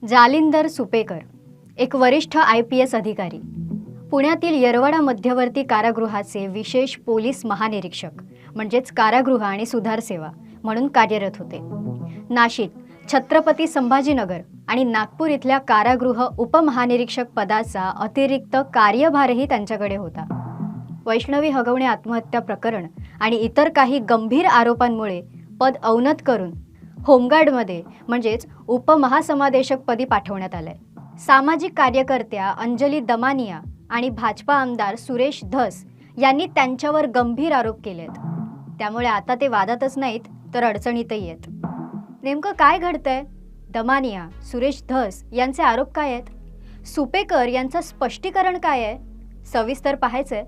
जालिंदर सुपेकर एक वरिष्ठ IPS अधिकारी, पुण्यातील येरवडा मध्यवर्ती कारागृहाचे विशेष पोलीस महानिरीक्षक म्हणजेच कारागृह आणि सुधार सेवा म्हणून कार्यरत होते. नाशिक, छत्रपती संभाजीनगर आणि नागपूर इथल्या कारागृह उपमहानिरीक्षक पदाचा अतिरिक्त कार्यभारही त्यांच्याकडे होता. वैष्णवी हगवणे आत्महत्या प्रकरण आणि इतर काही गंभीर आरोपांमुळे पद अवनत करून होमगार्डमध्ये म्हणजेच उपमहासमादेशकपदी पाठवण्यात आलंय. सामाजिक कार्यकर्त्या अंजली दमानिया आणि भाजपा आमदार सुरेश धस यांनी त्यांच्यावर गंभीर आरोप केलेत. त्यामुळे आता ते वादातच नाहीत तर अडचणीतही आहेत. नेमकं काय घडतंय? दमानिया, सुरेश धस यांचे आरोप काय आहेत? सुपेकर यांचं स्पष्टीकरण काय आहे? सविस्तर पाहायचंय.